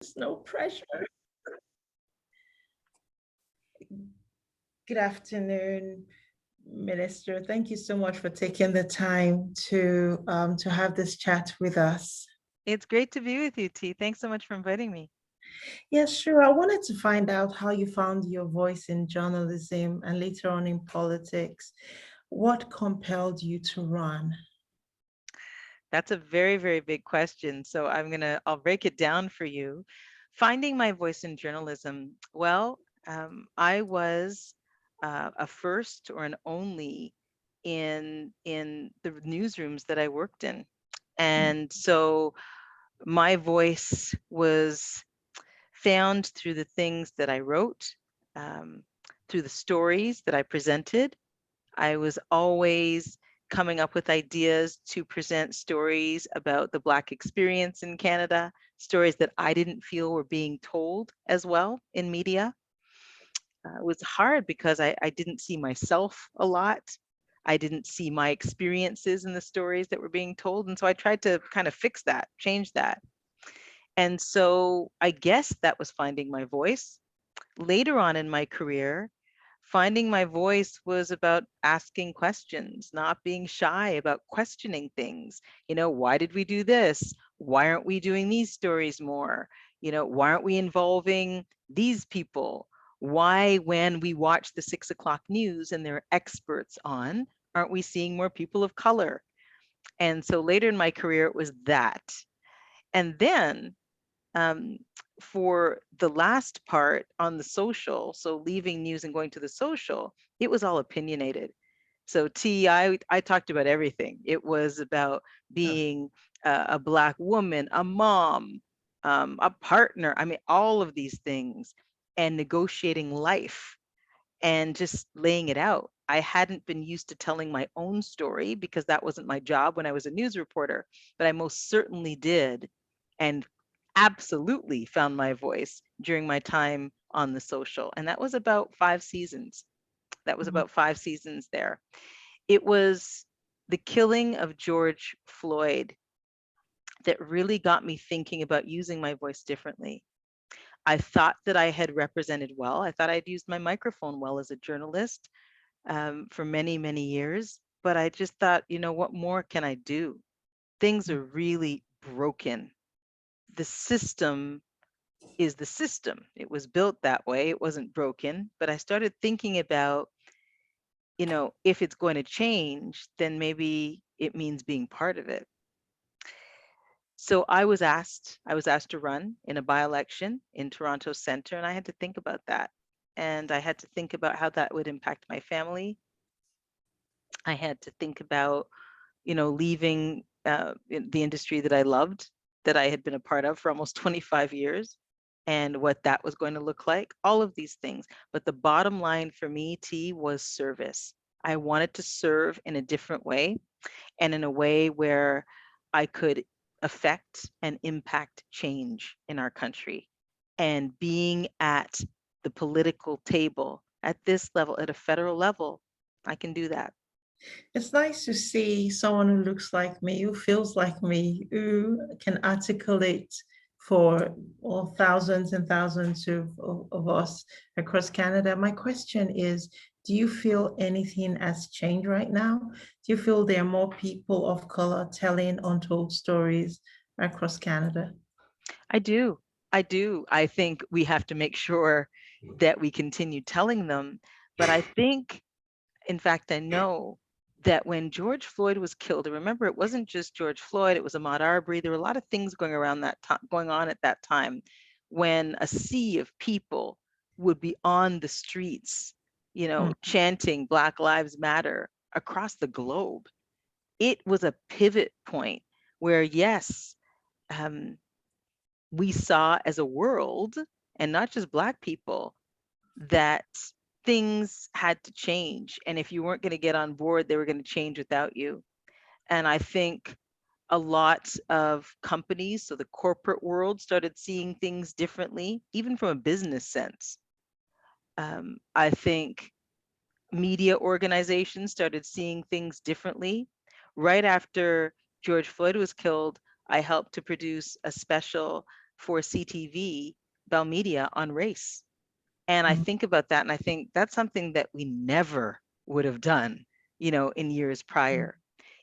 There's no pressure. Good afternoon, Minister. Thank you so much for taking the time to have this chat with us. It's great to be with you, T. Thanks so much for inviting me. Yes, sure. I wanted to find out how you found your voice in journalism and later on in politics. What compelled you to run? That's a very, very big question. So I'll break it down for you. Finding my voice in journalism. Well, I was a first or an only in the newsrooms that I worked in. And so my voice was found through the things that I wrote, um, through the stories that I presented. I was always coming up with ideas to present stories about the Black experience in Canada, stories that I didn't feel were being told as well in media. It was hard because I didn't see myself a lot. I didn't see my experiences in the stories that were being told. And so I tried to kind of fix that, change that. And so I guess that was finding my voice. Later on in my career, finding my voice was about asking questions, not being shy about questioning things. Why did we do this? Why aren't we doing these stories more? Why aren't we involving these people? Why, when we watch the 6 o'clock news and there are experts on, aren't we seeing more people of color? And so later in my career, it was that. And then um, for the last part on the social, so leaving news and going to the social, it was all opinionated. So I talked about everything. It was about being a Black woman, a mom, a partner. I mean, all of these things, and negotiating life and just laying it out. I hadn't been used to telling my own story because that wasn't my job when I was a news reporter, but I most certainly did and absolutely found my voice during my time on the social. And that was about 5 seasons. That was about 5 seasons there. It was the killing of George Floyd that really got me thinking about using my voice differently. I thought that I had represented well. I thought I'd used my microphone well as a journalist for many, many years. But I just thought, what more can I do? Things are really broken. The system is the system. It was built that way. It wasn't broken. But I started thinking about, if it's going to change, then maybe it means being part of it. So I was asked to run in a by-election in Toronto Centre, and I had to think about that. And I had to think about how that would impact my family. I had to think about, leaving the industry that I loved, that I had been a part of for almost 25 years, and what that was going to look like, all of these things. But the bottom line for me, T, was service. I wanted to serve in a different way, and in a way where I could affect and impact change in our country. And being at the political table at this level, at a federal level, I can do that. It's nice to see someone who looks like me, who feels like me, who can articulate for all thousands and thousands of us across Canada. My question is, do you feel anything has changed right now? Do you feel there are more people of color telling untold stories across Canada? I do. I do. I think we have to make sure that we continue telling them. But I think, in fact, I know that when George Floyd was killed, and remember, it wasn't just George Floyd, it was Ahmaud Arbery. There were a lot of things going on at that time, when a sea of people would be on the streets, Mm. chanting Black Lives Matter across the globe. It was a pivot point where, yes, um, we saw as a world, and not just Black people, that things had to change. And if you weren't going to get on board, they were going to change without you. And I think a lot of companies, so the corporate world, started seeing things differently, even from a business sense. I think media organizations started seeing things differently. Right after George Floyd was killed, I helped to produce a special for CTV, Bell Media, on race. And I Mm. think about that and I think that's something that we never would have done, in years prior.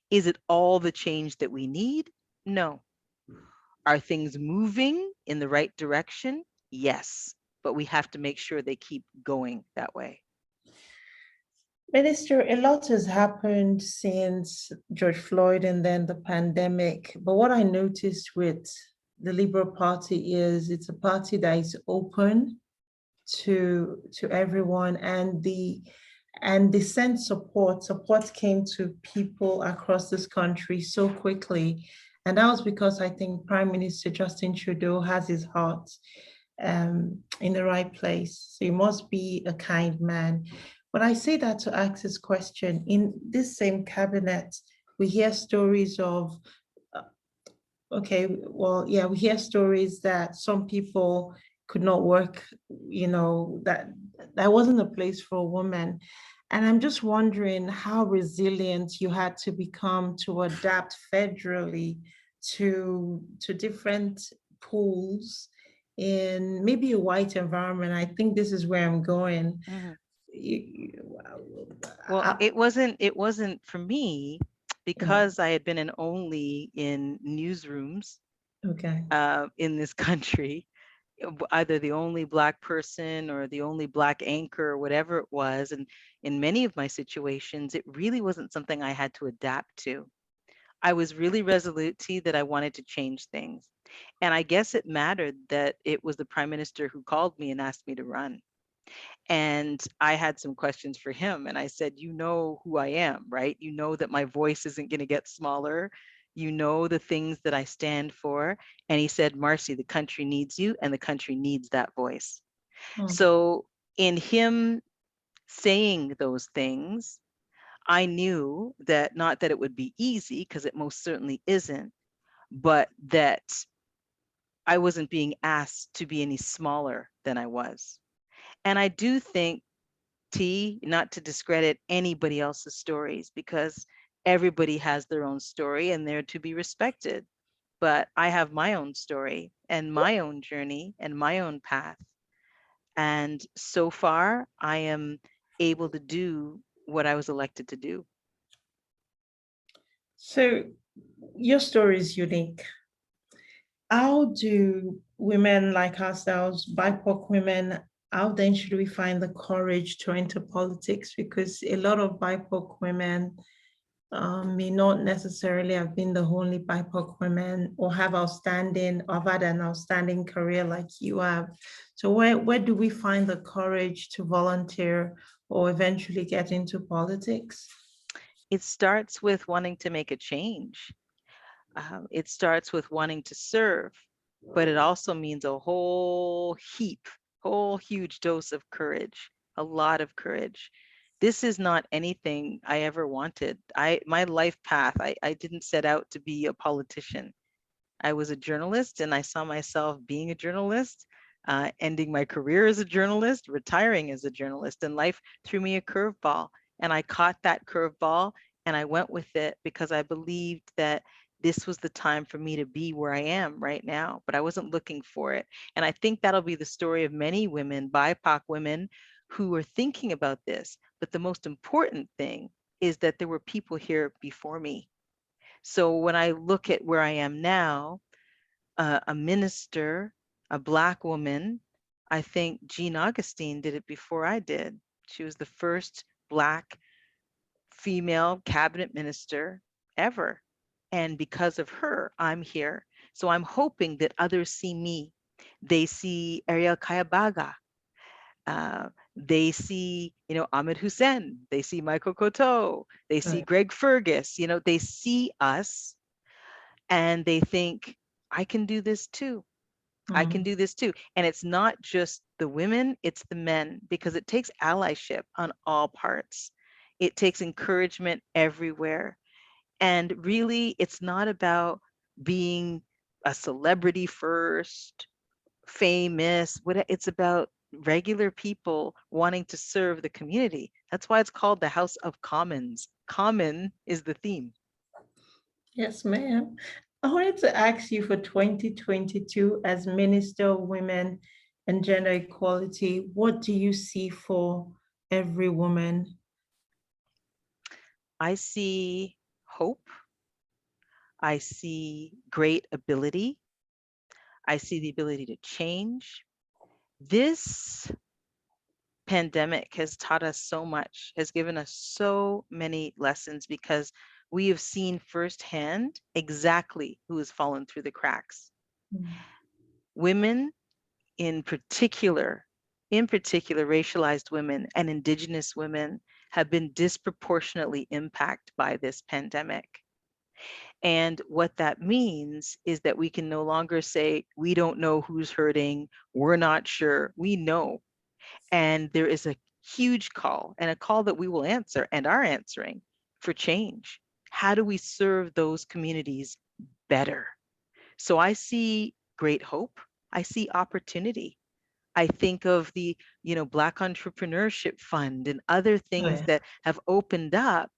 Is it all the change that we need? No. Are things moving in the right direction? Yes. But we have to make sure they keep going that way. Minister, a lot has happened since George Floyd and then the pandemic. But what I noticed with the Liberal Party is it's a party that is open to everyone, and they sent support. Support came to people across this country so quickly. And that was because I think Prime Minister Justin Trudeau has his heart in the right place. So he must be a kind man. But I say that to ask this question. In this same cabinet, we hear stories of, okay, well, yeah, we hear stories that some people could not work, that wasn't a place for a woman. And I'm just wondering how resilient you had to become to adapt federally to different pools in maybe a white environment. I think this is where I'm going. Mhm. You- Well, I- it wasn't for me yeah, because I had been an only in newsrooms okay. in this country, either the only Black person or the only Black anchor or whatever it was. And in many of my situations, it really wasn't something I had to adapt to. I was really resolute that I wanted to change things. And I guess it mattered that it was the Prime Minister who called me and asked me to run. And I had some questions for him. And I said, you know who I am, right? You know that my voice isn't going to get smaller. You know the things that I stand for. And he said, Marci, the country needs you and the country needs that voice. Hmm. So in him saying those things, I knew that not that it would be easy, because it most certainly isn't, but that I wasn't being asked to be any smaller than I was. And I do think, not to discredit anybody else's stories, because everybody has their own story and they're to be respected. But I have my own story and my own journey and my own path. And so far, I am able to do what I was elected to do. So your story is unique. How do women like ourselves, BIPOC women, how then should we find the courage to enter politics? Because a lot of BIPOC women may not necessarily have been the only BIPOC women or have had an outstanding career like you have. So where do we find the courage to volunteer or eventually get into politics? It starts with wanting to make a change. It starts with wanting to serve, but it also means a whole huge dose of courage, a lot of courage. This is not anything I ever wanted. My life path, I didn't set out to be a politician. I was a journalist and I saw myself being a journalist, ending my career as a journalist, retiring as a journalist, and life threw me a curveball. And I caught that curveball and I went with it because I believed that this was the time for me to be where I am right now, but I wasn't looking for it. And I think that'll be the story of many women, BIPOC women, who are thinking about this. But the most important thing is that there were people here before me. So when I look at where I am now, a minister, a Black woman, I think Jean Augustine did it before I did. She was the first Black female cabinet minister ever. And because of her, I'm here. So I'm hoping that others see me. They see Ariel Kayabaga. Uh, they see, Ahmed Hussein. They see Michael Coteau. They see Right. Greg Fergus. They see us and they think, I can do this too. I can Mm. do this too. And it's not just the women, it's the men, because it takes allyship on all parts. It takes encouragement everywhere. And really, it's not about being a celebrity first, famous. It's about regular people wanting to serve the community. That's why it's called the House of Commons. Common is the theme. Yes, ma'am. I wanted to ask you for 2022 as Minister of Women and Gender Equality, what do you see for every woman? I see hope. I see great ability. I see the ability to change. This pandemic has taught us so much, has given us so many lessons because we have seen firsthand exactly who has fallen through the cracks. Mm. Women in particular, racialized women and Indigenous women have been disproportionately impacted by this pandemic. And what that means is that we can no longer say, we don't know who's hurting, we're not sure, we know. And there is a huge call, and a call that we will answer and are answering, for change. How do we serve those communities better? So I see great hope. I see opportunity. I think of the, Black Entrepreneurship Fund and other Oh, things yeah. that have opened up,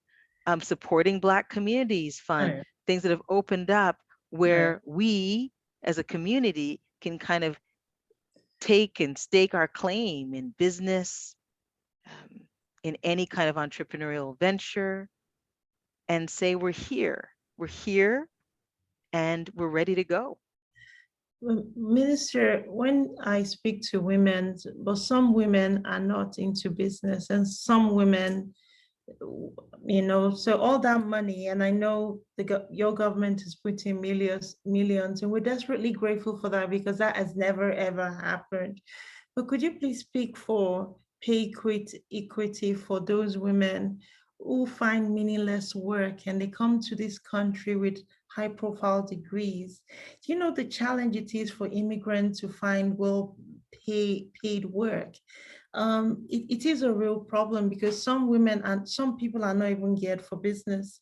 Supporting Black Communities Oh, Fund, yeah. things that have opened up Oh, yeah. where we as a community can kind of take and stake our claim in business, um, in any kind of entrepreneurial venture, and say, we're here and we're ready to go. Well, Minister, when I speak to women, but some women are not into business, and some women, so all that money, and I know your government is putting millions, and we're desperately grateful for that because that has never ever happened. But could you please speak for equity for those women who find meaningless work and they come to this country with high profile degrees? Do you know the challenge it is for immigrants to find paid work? It is a real problem because some women and some people are not even geared for business.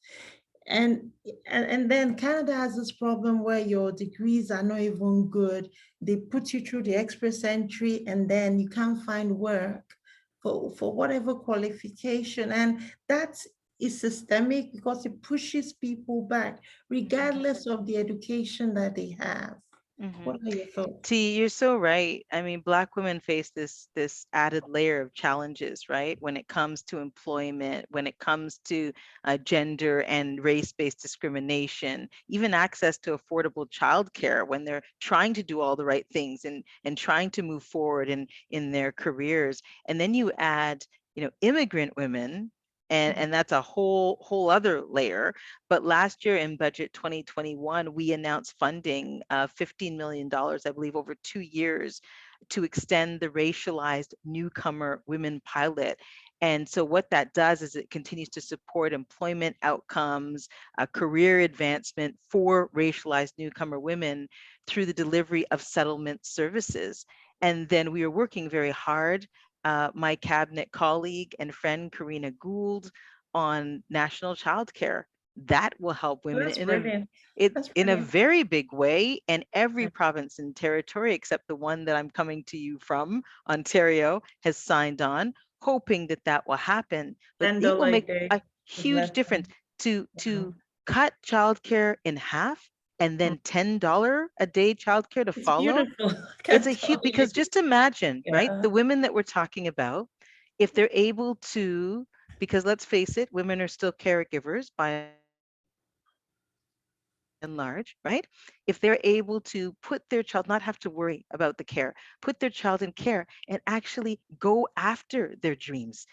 And, and then Canada has this problem where your degrees are not even good. They put you through the express entry and then you can't find work for whatever qualification. And that is systemic because it pushes people back, regardless of the education that they have. Mhm. What are your thoughts? T, you're so right. I mean, Black women face this added layer of challenges, right? When it comes to employment, when it comes to gender and race-based discrimination, even access to affordable childcare when they're trying to do all the right things and trying to move forward in their careers. And then you add, immigrant women, and that's a whole other layer. But last year in budget 2021, we announced funding of $15 million, I believe, over 2 years to extend the racialized newcomer women pilot. And so what that does is it continues to support employment outcomes, career advancement for racialized newcomer women through the delivery of settlement services. And then we are working very hard, my cabinet colleague and friend Karina Gould, on national childcare. That will help women That's brilliant. That's in a brilliant. very big way. And every province and territory, except the one that I'm coming to you from, Ontario, has signed on, hoping that that will happen. But it will $10 a make day a is huge less difference than. to Wow. cut childcare in half and Mm. then $10 a day childcare to It's follow. beautiful. I It's can't a huge, tell because you. just imagine, right? Yeah. The women that we're talking about, if they're able to, because let's face it, women are still caregivers by and large, right? If they're able to put their child, not have to worry about the care, put their child in care and actually go after their dreams,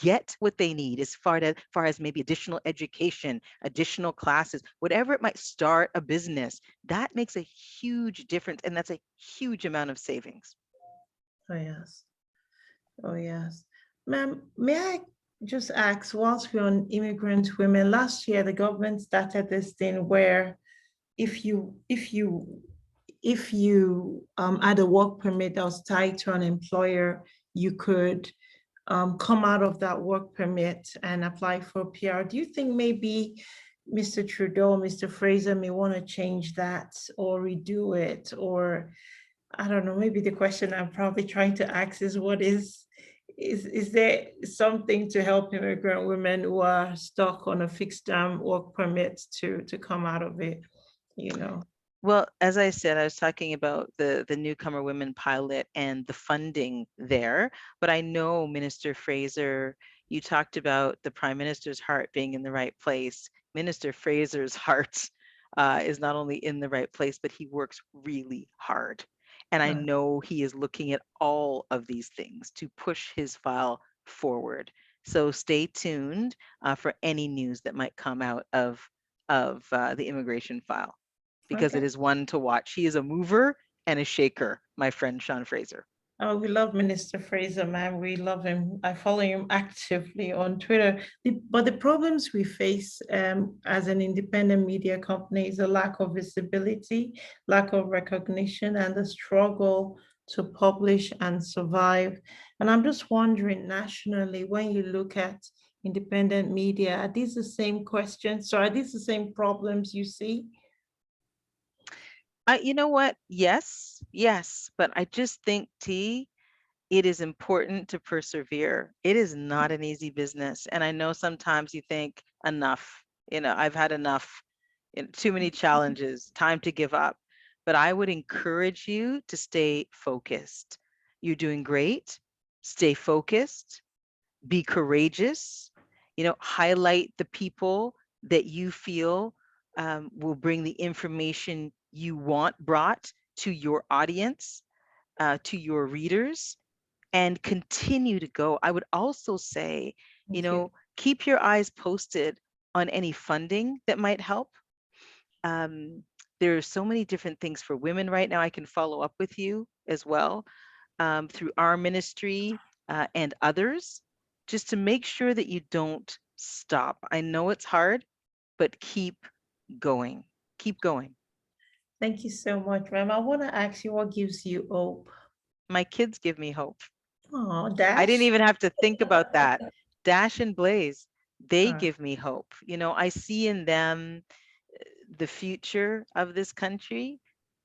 get what they need as far as maybe additional education, additional classes, whatever it might, start a business, that makes a huge difference. And that's a huge amount of savings. Oh, yes. Oh, yes. Ma'am, may I just ask, whilst we're on immigrant women, last year the government started this thing where if you if you if you had a work permit that was tied to an employer, you could come out of that work permit and apply for PR. Do you think maybe Mr. Trudeau, Mr. Fraser may want to change that or redo it? Or I don't know, maybe the question I'm probably trying to ask is is there something to help immigrant women who are stuck on a fixed term work permit to come out of it? you know. Well, as I said, I was talking about the newcomer women pilot and the funding there, but I know Minister Fraser, you talked about the Prime Minister's heart being in the right place. Minister Fraser's heart is not only in the right place, but he works really hard. And I Uh, know he is looking at all of these things to push his file forward. So stay tuned for any news that might come out of the immigration file, because it okay. is one to watch. He is a mover and a shaker, my friend Sean Fraser. Oh, we love Minister Fraser, man. We love him. I follow him actively on Twitter. But the problems we face as an independent media company is a lack of visibility, lack of recognition, and the struggle to publish and survive. And I'm just wondering, nationally, when you look at independent media, are these the same questions? So are these the same problems you see? You know what? Yes, yes, but I just think, T, it is important to persevere. It is not an easy business. And I know sometimes you think, enough, I've had enough, too many challenges, time to give up. But I would encourage you to stay focused. You're doing great. Stay focused, be courageous, highlight the people that you feel will bring the information you want brought to your audience, to your readers, and continue to go. I would also say, Thank you. keep your eyes posted on any funding that might help. Um, there are so many different things for women right now. I can follow up with you as well through our ministry and others, just to make sure that you don't stop. I know it's hard, but keep going. Keep going. Thank you so much, ma'am. I want to ask you what gives you hope? My kids give me hope. Oh, I didn't Dash. even have to think about that. Dash and Blaze, they Uh, give me hope. I see in them the future of this country,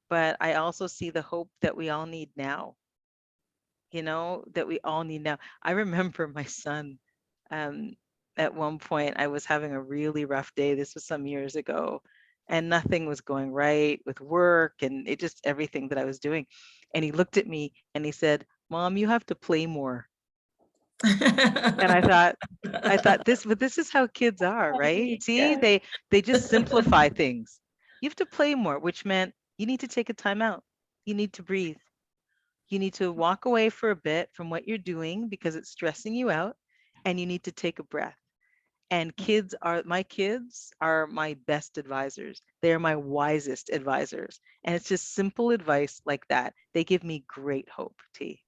but I also see the hope that we all need now, that we all need now. I remember my son, um, at one point, I was having a really rough day. This was some years ago, and nothing was going right with work and it just everything that I was doing. And he looked at me and he said, "Mom, you have to play more." And I thought this is how kids are, right? See, yeah. they just simplify things. You have to play more, which meant you need to take a time out. You need to breathe. You need to walk away for a bit from what you're doing because it's stressing you out, and you need to take a breath. And my kids are my best advisors. They are my wisest advisors. And it's just simple advice like that. They give me great hope, T.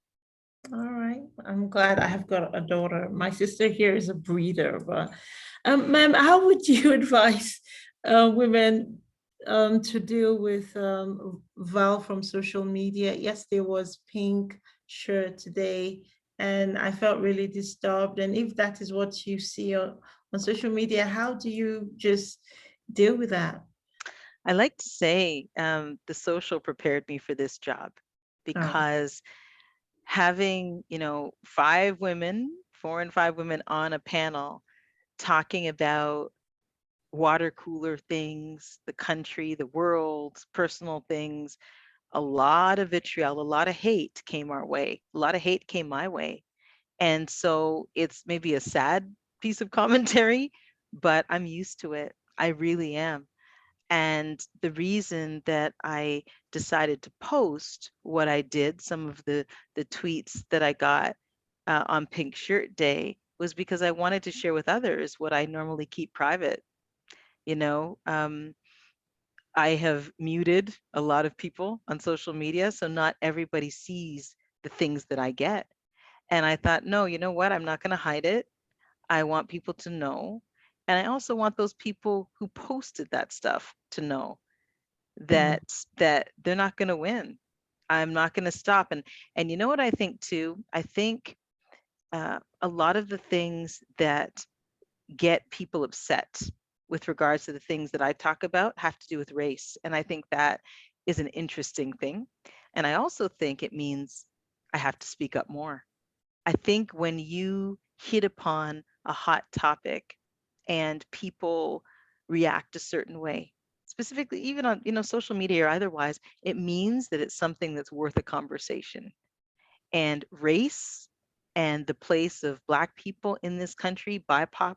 All right. I'm glad I have got a daughter. My sister here is a breeder, but ma'am, how would you advise women to deal with Val from social media? Yes, there was pink shirt today, and I felt really disturbed. And if that is what you see on social media, how do you just deal with that? I like to say the social prepared me for this job Oh, because having, 5 women, 4 and 5 women on a panel talking about water cooler things, the country, the world, personal things, a lot of vitriol, a lot of hate came our way. A lot of hate came my way. And so it's maybe a sad piece of commentary, but I'm used to it. I really am. And the reason that I decided to post what I did, some of the tweets that I got on Pink Shirt Day, was because I wanted to share with others what I normally keep private. You know, um, I have muted a lot of people on social media, so not everybody sees the things that I get. And I thought, no, you know what? I'm not going to hide it. I want people to know. And I also want those people who posted that stuff to know mm, that that they're not going to win. I'm not going to stop. And you know what I think too? I think a lot of the things that get people upset with regards to the things that I talk about have to do with race. And I think that is an interesting thing. And I also think it means I have to speak up more. I think when you hit upon a hot topic and people react a certain way, specifically even on, social media or otherwise, it means that it's something that's worth a conversation. And race and the place of Black people in this country, BIPOC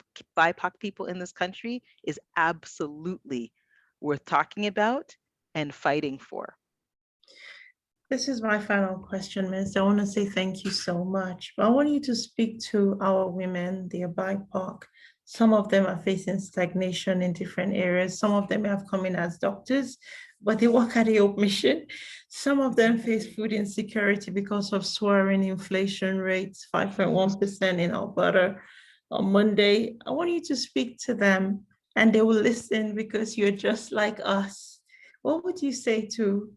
people in this country, is absolutely worth talking about and fighting for. This is my final question, Miss. I want to say thank you so much. But I want you to speak to our women, the BIPOC. Some of them are facing stagnation in different areas. Some of them have come in as doctors, but they work at the Hope Mission. Some of them face food insecurity because of soaring inflation rates, 5.1% in Alberta on Monday. I want you to speak to them and they will listen because you're just like us. What would you say to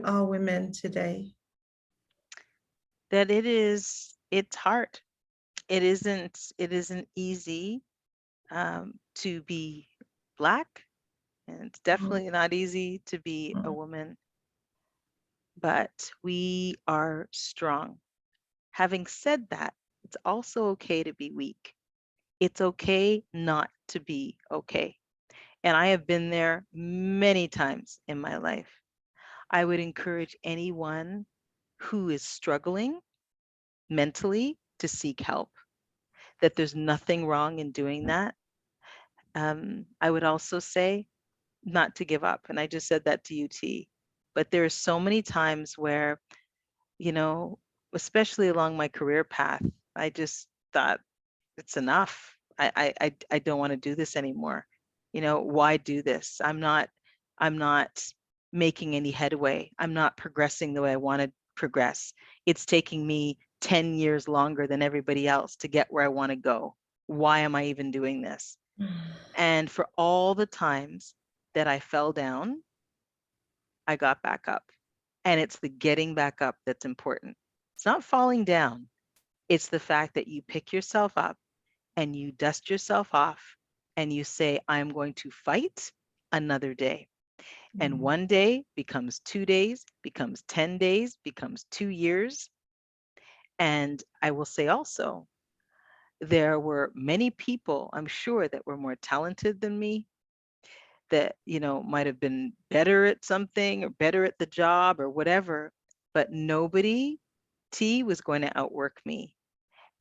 our women today? That it's hard. It isn't easy to be Black, and it's definitely not easy to be a woman, but we are strong. Having said that, it's also okay to be weak. It's okay not to be okay. And I have been there many times in my life. I would encourage anyone who is struggling mentally to seek help, that there's nothing wrong in doing that. I would also say not to give up. And I just said that to you, T. But there are so many times where, you know, especially along my career path, I just thought it's enough. I don't want to do this anymore. Why do this? I'm not making any headway. I'm not progressing the way I want to progress. It's taking me 10 years longer than everybody else to get where I want to go. Why am I even doing this? And for all the times that I fell down, I got back up. And it's the getting back up that's important. It's not falling down. It's the fact that you pick yourself up and you dust yourself off and you say, I'm going to fight another day. And one day becomes 2 days, becomes 10 days, becomes 2 years. And I will say also, there were many people, I'm sure, that were more talented than me, that, might have been better at something or better at the job or whatever, but nobody, T, was going to outwork me.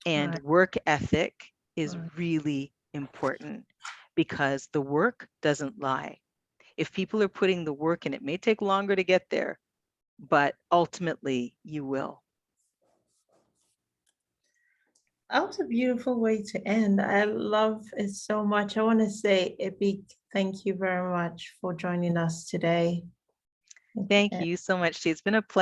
And Right. work ethic is Right. really important because the work doesn't lie. If people are putting the work in, it may take longer to get there, but ultimately you will. That was a beautiful way to end. I love it so much. I want to say a big thank you very much for joining us today. Thank you so much, T. It's been a pleasure.